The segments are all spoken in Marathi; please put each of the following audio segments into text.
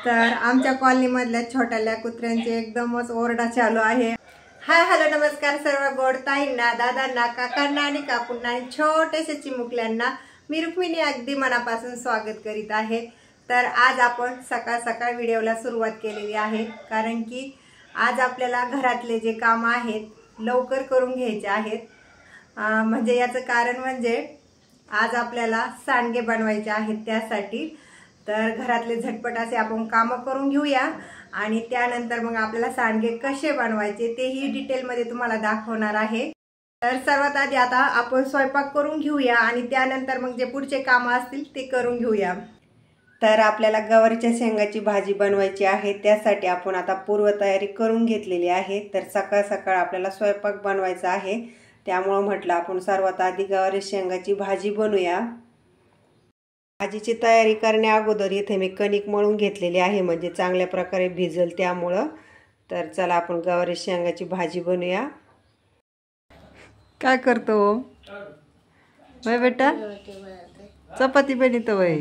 तर आमच्या कॉलनीमधल्या छोट्याल्या कुत्र्यांचे एकदमच ओरडा चालू आहे। हाय हॅलो नमस्कार सर्व गोड ताईंना, दादांना, काकांना आणि काकूंना आणि छोट्याशा चिमुकल्यांना मी रुक्मिणी अगदी मनापासून स्वागत करीत आहे। तर आज आपण सकाळ सकाळ व्हिडिओला सुरुवात केलेली आहे, कारण की आज आपल्याला घरातले जे काम आहेत लवकर करून घ्यायचे आहेत। म्हणजे याचं कारण म्हणजे आज आपल्याला सांडगे बनवायचे आहेत, त्यासाठी तर घरातले झटपट असे आपण काम करून घेऊया आणि त्यानंतर मग आपल्याला सांडगे कसे बनवायचे तेही डिटेल मध्ये तुम्हाला दाखवणार आहे। तर सर्वात आधी आता आपण स्वयंपाक करून घेऊया आणि त्यानंतर मग जे पुढचे काम असतील ते करून घेऊया। तर आपल्याला गवारीच्या शेंगाची भाजी बनवायची आहे, त्यासाठी आपण आता पूर्वतयारी करून घेतलेली आहे। तर सकाळ सकाळ आपल्याला स्वयंपाक बनवायचा आहे, त्यामुळे म्हटलं आपण सर्वात आधी गवारी शेंगाची भाजी बनवूया। भाजीची तयारी करण्या अगोदर इथे मी कणिक मळून घेतलेली आहे, म्हणजे चांगल्या प्रकारे भिजल त्यामुळं। तर चला आपण गवारी शेंगाची भाजी बनवूया। काय करतो वय बेटा? चपाती बनवतो वय।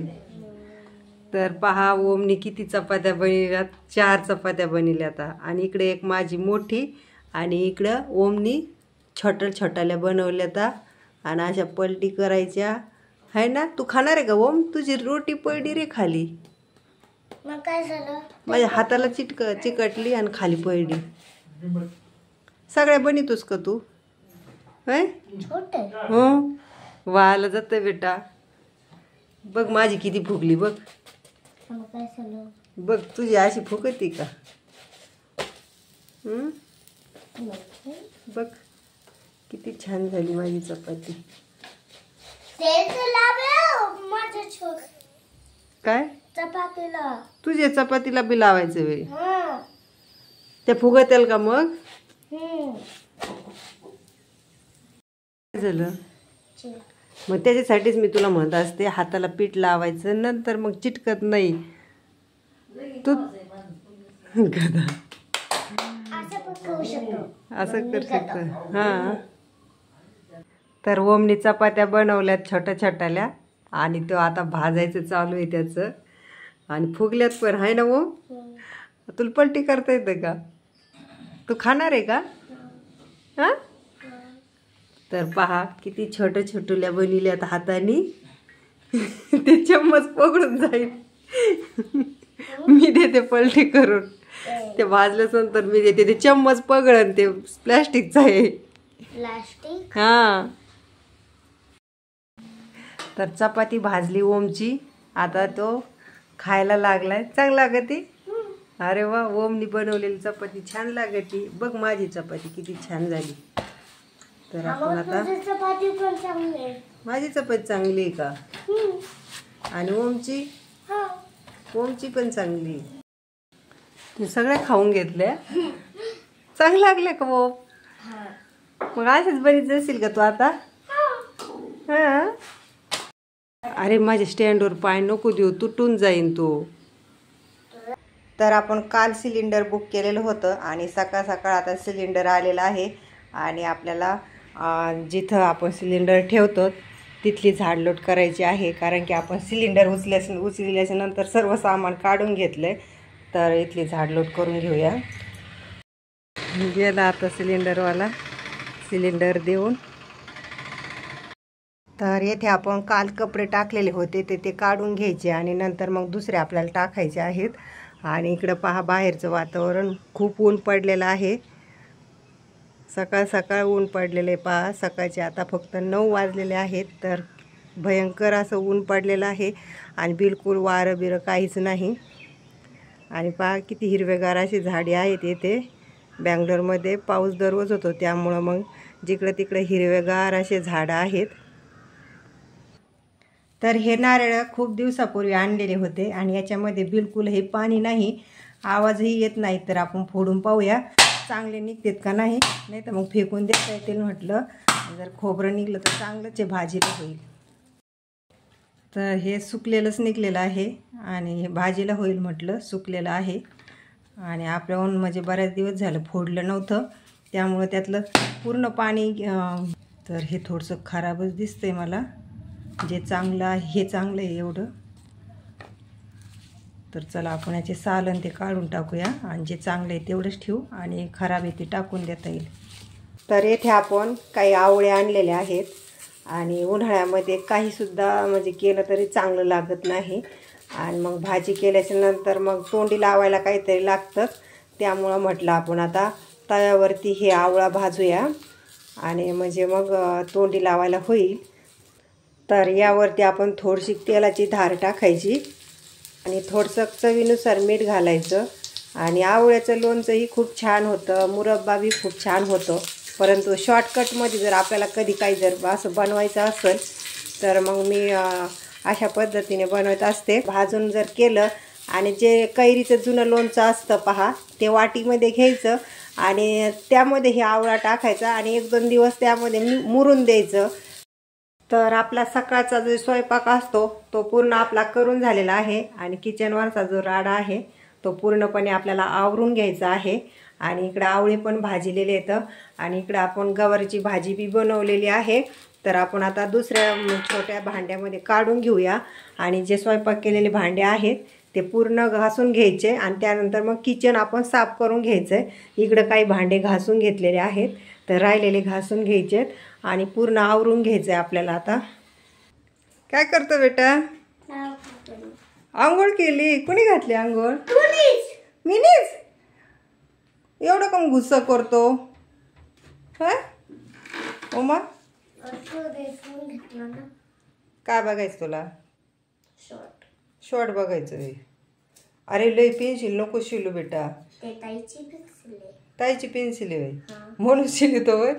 तर पहा ओमनी किती चपात्या बनवल्यात, 4 चपात्या बनवल्यात आणि इकडे एक माझी मोठी आणि इकडं ओमनी छोट्याल्या बनवल्यात आणि अशा पलटी करायच्या है ना। तू खाणार आहे का ओम? तुझी रोटी पडली रे खाली। मग काय झालं? माझ्या हाताला चिकटली आणि खाली पडली। सगळ्या बनवतोस का तू? होय छोटे हो वाला जात बेटा। बघ माझी किती फुगली बघ। मग काय झालं? बघ तुझी अशी फुगती का? बघ किती छान झाली माझी चपाती। काय चपातीला? तुझ्या चपातीला बी लावायचं वे? ते फुगतेल का मग? झालं मग त्याच्यासाठीच मी तुला म्हणत असते हाताला पीठ लावायचं, नंतर मग चिटकत नाही तू। गदा असं कर शकत। हां तर ओमनी चपात्या बनवल्यात छोट्याल्या आणि तो आता भाजायचं चालू आहे त्याचं, आणि फुगल्यात पण आहे ना ओम? तुला पलटी करता येतं का? तू खाणार आहे का? हां तर पहा किती छोट्याल्या बनवल्यात हाताने। ते चम्मच पकडून जाईल। मी देते पलटी करून, ते भाजल्याच नंतर मी देते ते चम्मच पकडन, ते प्लॅस्टिकचं आहे। प्लास्टिक? हां तर चपाती भाजली ओमची, आता तो खायला लागलाय। चांगली लागती? अरे वा ओमनी बनवलेली चपाती छान लागती। बघ माझी चपाती किती छान झाली। तर आपण आता चपाती पण चांगली आहे। माझी चपाती चांगली आहे का? आणि ओमची? ओमची पण चांगली। तू सगळ्या खाऊन घेतल्या? चांगलं लागलं का ओम? मग असेच बरीच असेल का तू आता? हां अरे माझ्या स्टँडवर पाय नको देऊ, तुटून जाईन तो। तर आपण काल सिलेंडर बुक केलेलं होतं आणि सकाळ सकाळ आता सिलेंडर आलेला आहे आणि आपल्याला जिथं आपण सिलेंडर ठेवतो तिथली झाडलोट करायची आहे, कारण की आपण सिलेंडर उचलल्याच्या नंतर सर्व सामान काढून घेतलंय। तर इथली झाडलोट करून घेऊया। गेला आता सिलेंडरवाला सिलेंडर देऊन। तर येथे आपण काल कपडे टाकलेले होते ते काढून घ्यायचे आणि नंतर मग दुसरे आपल्याला टाकायचे आहेत। आणि इकडं पहा बाहेरचं वातावरण खूप ऊन पडलेलं आहे। सकाळ सकाळ ऊन पडलेलं आहे पहा। सकाळचे आता फक्त 9 वाजलेले आहेत, तर भयंकर असं ऊन पडलेलं आहे आणि बिलकुल वारं बिरं काहीच नाही। आणि पहा किती हिरवेगार अशी झाडे आहेत येथे। बँगलोरमध्ये पाऊस दररोज होतो, त्यामुळं मग जिकडे तिकडे हिरवेगार असे झाडं आहेत। तर हे नारळ खूप दिवसापूर्वी आणलेले होते आणि याच्यामध्ये बिलकुल हे पाणी नाही, आवाजही येत नाही। तर आपण फोडून पाहूया चांगले निघतात का नाही, नाही तर मग फेकून देता येतील। म्हटलं जर खोबरं निघलं तर चांगलंच आहे, भाजीला होईल। तर हे सुकलेलंच निघलेलं आहे आणि हे भाजीला होईल म्हटलं, सुकलेलं आहे। आणि आपल्याहून म्हणजे बऱ्याच दिवस झालं फोडलं नव्हतं, त्यामुळे त्यातलं पूर्ण पाणी तर हे थोडंसं खराबच दिसतंय मला। जे चांगलं आहे हे चांगलं आहे एवढं। तर चला आपण याचे सालन ते काढून टाकूया आणि जे चांगले आहे तेवढंच ठेवू आणि खराब आहे ते टाकून देता येईल. तर येथे आपण काही आवळे आणलेले आहेत आणि उन्हाळ्यामध्ये काहीसुद्धा म्हणजे केलं तरी चांगलं लागत नाही आणि मग भाजी केल्याच्या नंतर मग तोंडी लावायला काहीतरी लागतं. त्यामुळं म्हटलं आपण आता तव्यावरती हे आवळा भाजूया आणि म्हणजे मग तोंडी लावायला होईल. तर यावरती आपण थोडीशी तेलाची धार टाकायची आणि थोडंसं चवीनुसार मीठ घालायचं. आणि आवळ्याचं लोणचंही खूप छान होतं, मुरब्बा बी खूप छान होतं. परंतु शॉर्टकटमध्ये जर आपल्याला कधी काही जर असं बनवायचं असेल तर मग मी अशा पद्धतीने बनवत असते. भाजून जर केलं आणि जे कैरीचं जुनं लोणचं असतं पहा, ते वाटीमध्ये घ्यायचं आणि त्यामध्ये हे आवळा टाकायचा आणि 1-2 दिवस त्यामध्ये मुरून द्यायचं. तर आपला सकाळचा जो स्वयंपाक असतो तो पूर्ण आपला करून झालेला आहे आणि किचनवरचा जो राडा आहे तो पूर्णपणे आपल्याला आवरून घ्यायचा आहे. आणि इकडं आवळे पण भाजलेले आहेत आणि इकडं आपण गवारीची भाजी बी बनवलेली आहे. तर आपण आता दुसऱ्या छोट्या भांड्यामध्ये काढून घेऊया आणि जे स्वयंपाक केलेले भांडे आहेत ते पूर्ण घासून घ्यायचे आणि त्यानंतर मग किचन आपण साफ करून घ्यायचं आहे. इकडं काही भांडे घासून घेतलेले आहेत तर राहिलेले घासून घ्यायचे आणि पूर्ण आवरून घ्यायचं आहे आपल्याला. आता काय करतो बेटा? आंघोळ केली? कुणी घातली आंघोळ? मीनीच. एवढं कम गुस्सा करतो हा ओमा? काय बघायचं तुला? शॉर्ट बघायचं आहे. अरे लय पेन्सिल नको शिलू बेटा. ताईची पेन्सिल आहे म्हणून शिलितो वर.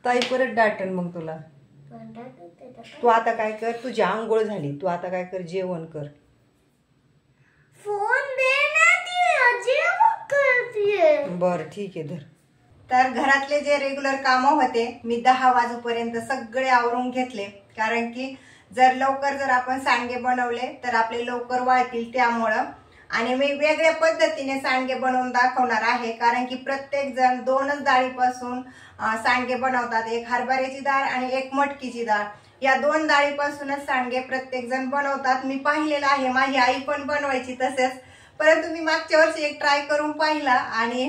ताई परत डाटन मग तुला. तू आता काय कर, तुझी आंघोळ झाली, तू आता काय कर, जेवण कर. बर ठीक आहे धर. तर घरातले जे रेग्युलर कामं होते मी 10 वाजूपर्यंत सगळे आवरून घेतले. कारण की जर लवकर जर आपण सांडगे बनवले तर आपले लवकर वाळतील. त्यामुळं आणि मी वेगळ्या पद्धतीने सांडगे बनवून दाखवणार आहे. कारण की प्रत्येक जण 2च डाळीपासून सांडगे बनवतात. एक हरभऱ्याची डाळ आणि एक मटकीची डाळ. या 2 डाळीपासूनच सांडगे प्रत्येक जण बनवतात. मी पाहिलेलं आहे, माझी आई पण बनवायची तसेच. परंतु मी मागच्या वर्षी एक ट्राय करून पाहिला आणि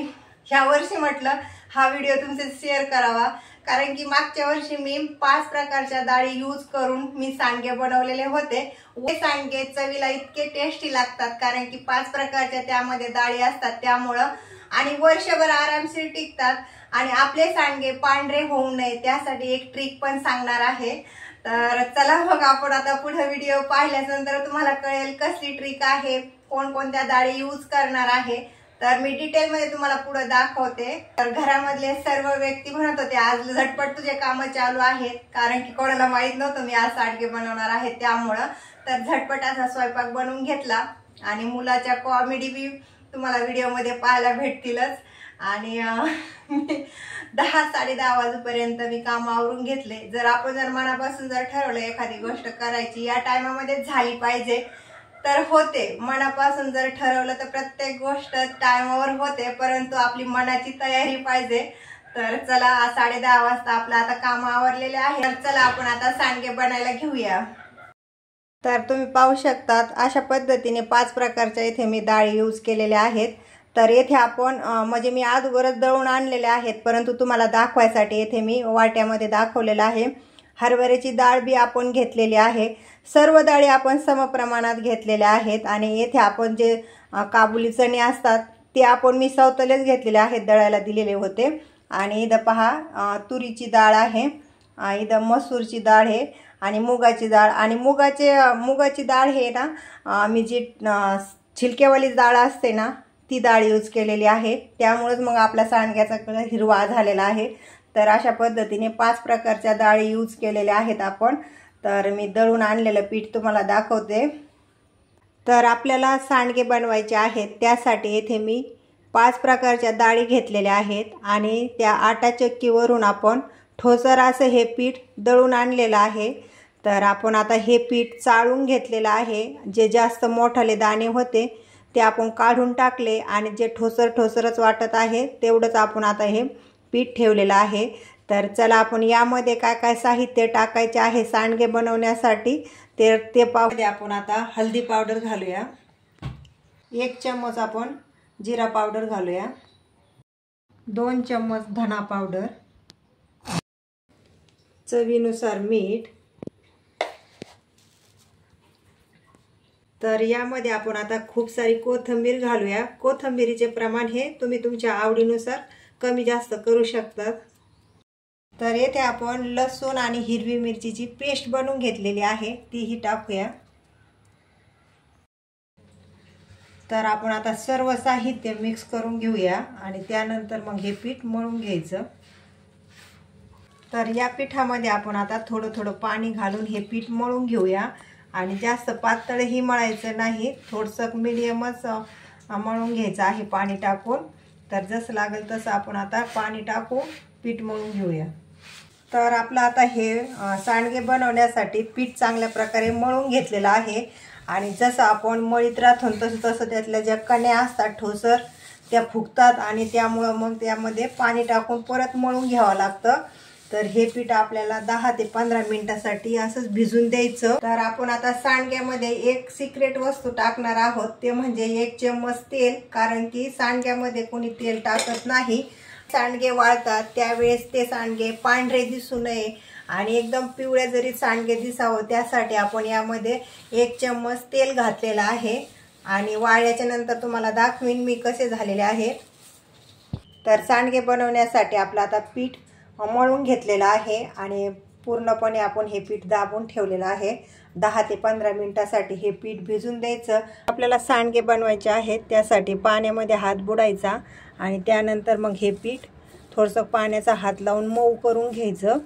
ह्या वर्षी म्हटलं हा व्हिडिओ तुमचे शेअर करावा. कारण की मागच्या वर्षी मी 5 प्रकारच्या डाळी यूज करून मी सांडगे बनवलेले होते. हे सांडगे चवीला इतके टेस्टी लागतात कारण की 5 प्रकारच्या त्यामध्ये डाळी असतात त्यामुळं आणि वर्षभर आरामशीर टिकतात. आणि आपले सांडगे पांढरे होऊ नये त्यासाठी एक ट्रिक पण सांगणार आहे. तर चला मग आपण आता पुढे व्हिडिओ पाहिल्यानंतर तुम्हाला कळेल कसली ट्रिक आहे, कोणकोणत्या डाळी यूज करणार आहे. तर मी डिटेल मध्ये तुम्हाला पुढे दाखवते. तर घरामधले सर्व व्यक्ती म्हणत होते आज झटपट तुझे काम चालू आहेत कारण की कोणाला माहित नव्हतं मी आज सांडगे बनवणार आहे त्यामुळं. तर झटपट असा स्वयंपाक बनवून घेतला आणि मुलाच्या कॉमेडी बी तुम्हाला व्हिडिओ मध्ये पाहायला भेटतीलच. आणि 10-10:30 वाजूपर्यंत मी काम आवरून घेतले. जर आपण जर मनापासून जर ठरवलं एखादी गोष्ट करायची या टायमामध्ये झाली पाहिजे तर होते. मनापासून जर ठरवलं तर प्रत्येक गोष्ट टायमावर होते, परंतु आपली मनाची तयारी पाहिजे. तर चला 10:30 वाजता आपलं आता काम आवरलेले आहे. तर चला आपण आता सांडगे बनायला घेऊया. तर तुम्ही पाहू शकतात अशा पद्धतीने 5 प्रकारच्या इथे मी डाळी यूज केलेल्या आहेत. तर येथे आपण म्हणजे मी अगोदरच दळून आणलेले आहेत परंतु तुम्हाला दाखवायसाठी येथे मी वाट्यामध्ये दाखवलेलं आहे. हरभऱ्याची डाळ बी आपण घेतलेली आहे. सर्व डाळी आपण समप्रमाणात घेतलेल्या आहेत. आणि येथे आपण जे काबुली चणे असतात ते आपण मी सवतलेच घेतलेले आहेत, दळायला दिलेले होते. आणि इथं पहा तुरीची डाळ आहे, इथं मसूरची डाळ आहे आणि मुगाची डाळ. आणि मुगाची डाळ हे ना मी जी छिलकेवाली डाळ असते ना ती डाळ यूज केलेली आहे. त्यामुळेच मग आपला सांडग्याचा कलर हिरवा झालेला आहे. तर अशा पद्धतीने 5 प्रकारच्या डाळी यूज केलेल्या आहेत आपण. तर मी दळून आणलेलं पीठ तुम्हाला दाखवते. तर आपल्याला सांडगे बनवायचे आहेत त्यासाठी येथे मी 5 प्रकारच्या डाळी घेतलेल्या आहेत आणि त्या आटा चक्कीवरून आपण ठोसर असं हे पीठ दळून आणलेलं आहे. तर आपण आता हे पीठ चाळून घेतलेलं आहे. जे जास्त मोठाले दाणे होते ते आपण काढून टाकले आणि जे ठोसरच वाटत आहे तेवढंच आपण आता हे पीठ ठेवलेलं आहे. तर चला आपण यामध्ये काय काय साहित्य टाकायचे आहे सांडगे बनवण्यासाठी ते पावडर. आपण आता हळदी पावडर घालूया. 1 चम्मच आपण जिरा पावडर घालूया, 2 चम्मच धना पावडर, चवीनुसार मीठ। तर यामध्ये आपण आता खूप सारी कोथिंबीर घालूया। कोथिंबीरीचे प्रमाण हे तुम्ही तुमच्या आवडीनुसार कमी जास्त करू शकता। तर येथे आपण लसूण आणि हिरवी मिरचीची पेस्ट बनवून घेतलेली आहे, तीही टाकूया। तर आपण आता सर्व साहित्य मिक्स करून घेऊया आणि त्यानंतर मग हे पीठ मळून घ्यायचं। तर या पिठामध्ये आपण आता थोडं थोडं पाणी घालून हे पीठ मळून घेऊया आणि जास्त पातळही मळायचं नाही, थोडंसं मीडियमच मळून घ्यायचं आहे पाणी टाकून। तर जसं लागेल तसं आपण आता पाणी टाकून पीठ मळून घेऊया। तर आपलं आता हे सांडगे बनवण्यासाठी पीठ चांगल्या प्रकारे मळून घेतलेलं आहे आणि जसं आपण मळीत राहतो तसं त्यातल्या ज्या कण्या असतात ठोसर त्या फुगतात आणि त्यामुळं मग त्यामध्ये पाणी टाकून परत मळून घ्यावं लागतं। तर हे पीठ आपल्याला 10 ते 15 मिनिटासाठी असंच भिजून द्यायचं। तर आपण आता सांडग्यामध्ये एक सिक्रेट वस्तू टाकणार आहोत, ते म्हणजे 1 चम्मच तेल, कारण की सांडग्यामध्ये कोणी तेल टाकत नाही। सांडगे वाळतात त्यावेळेस ते सांडगे पांढरे दिसू नये आणि एकदम पिवळे जरी सांडगे दिसावं त्यासाठी आपण यामध्ये 1 चम्मच तेल घातलेलं आहे आणि वाळल्याच्या नंतर तुम्हाला दाखवीन मी कसे झालेले आहेत। तर सांडगे बनवण्यासाठी आपलं आता पीठ मळून घेतलेलं आहे आणि पूर्णपणे आपण हे पीठ दाबून ठेवलेलं आहे। 10 ते 15 मिनिटासाठी हे पीठ भिजून द्यायचं। आपल्याला सांडगे बनवायचे आहेत त्यासाठी पाण्यामध्ये हात बुडायचा आणि त्यानंतर मग हे पीठ थोडंसं पाण्याचा हात लावून मऊ करून घ्यायचं।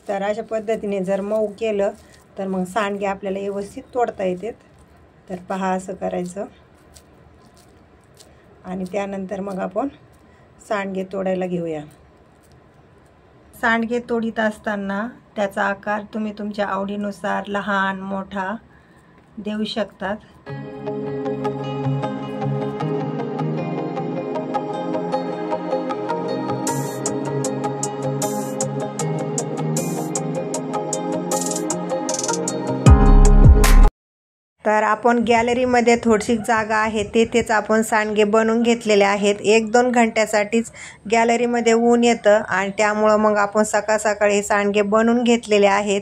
तर अशा पद्धतीने जर मऊ केलं तर मग सांडगे आपल्याला व्यवस्थित तोडता येतात। तर पहा असं करायचं आणि त्यानंतर मग आपण सांडगे तोडायला घेऊया। सांडगे तोडीत असताना त्याचा आकार तुम्ही तुमच्या आवडीनुसार लहान मोठा देऊ शकतात। तर आपण गॅलरीमध्ये थोडीशी जागा आहे तेथेच आपण सांडगे बनवून घेतलेले आहेत। 1-2 घंट्यासाठीच गॅलरीमध्ये ऊन येतं आणि त्यामुळं मग आपण सकाळ सकाळी सांडगे बनवून घेतलेले आहेत।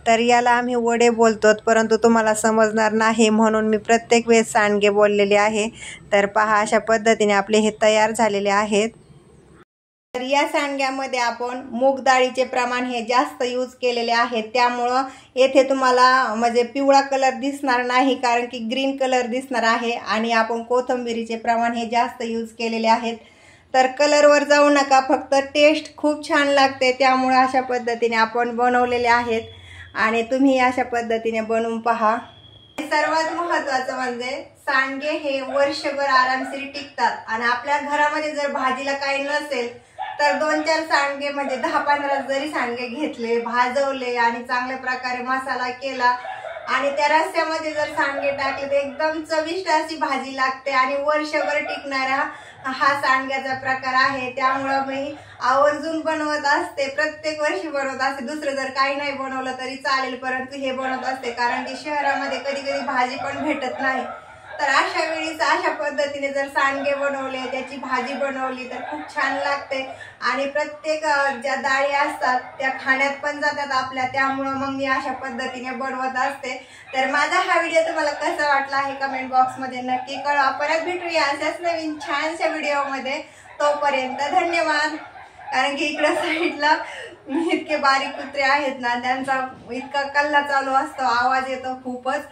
तर याला आम्ही वडे बोलतो, परंतु तुम्हाला समजणार नाही म्हणून मी प्रत्येक वेळेस सांडगे बोललेले आहे। तर पहा अशा पद्धतीने आपले हे तयार झालेले आहेत। तर या सांडग्यामध्ये आपण मूग डाळीचे प्रमाण हे जास्त यूज केलेले आहे, त्यामुळं येथे तुम्हाला म्हणजे पिवळा कलर दिसणार नाही, कारण की ग्रीन कलर दिसणार आहे आणि आपण कोथिंबीरीचे प्रमाण हे जास्त यूज केलेले आहेत। तर कलरवर जाऊ नका, फक्त टेस्ट खूप छान लागते, त्यामुळे अशा पद्धतीने आपण बनवलेले आहेत आणि तुम्ही अशा पद्धतीने बनवून पहा। सर्वात महत्त्वाचं म्हणजे सांडगे हे वर्षभर आरामशीर टिकतात आणि आपल्या घरामध्ये जर भाजीला काही नसेल तर 2-4 सांडगे म्हणजे 10-15 जरी सांडगे घेतले, भाजवले आणि चांगल्या प्रकारे मसाला केला आणि त्या रस्स्यामध्ये जर सांडगे टाकले तर एकदम चविष्ट अशी भाजी लागते आणि वर्षभर टिकणारा हा सांडग्याचा प्रकार आहे। त्यामुळे मी आवर्जून बनवत असते, प्रत्येक वर्षी बनवत असते। दुसरं जर काही नाही बनवलं तरी चालेल, परंतु हे बनवत असते कारण की शहरामध्ये कधी कधी भाजी पण भेटत नाही। तर अशा वेळीच अशा पद्धतीने जर सांडगे बनवले, त्याची भाजी बनवली तर खूप छान लागते आणि प्रत्येक ज्या डाळी असतात त्या खाण्यात पण जातात आपल्या, त्यामुळे मग मी अशा पद्धतीने बनवत असते। तर माझा हा व्हिडिओ तुम्हाला कसा वाटला हे कमेंट बॉक्समध्ये नक्की कळवा। परत भेटूया अशाच नवीन छानशा व्हिडिओमध्ये, तोपर्यंत धन्यवाद। कारण की इकडे साईडला इतके बारीक कुत्रे आहेत ना, त्यांचा इतका कल्ला चालू असतो, आवाज येतो खूपच।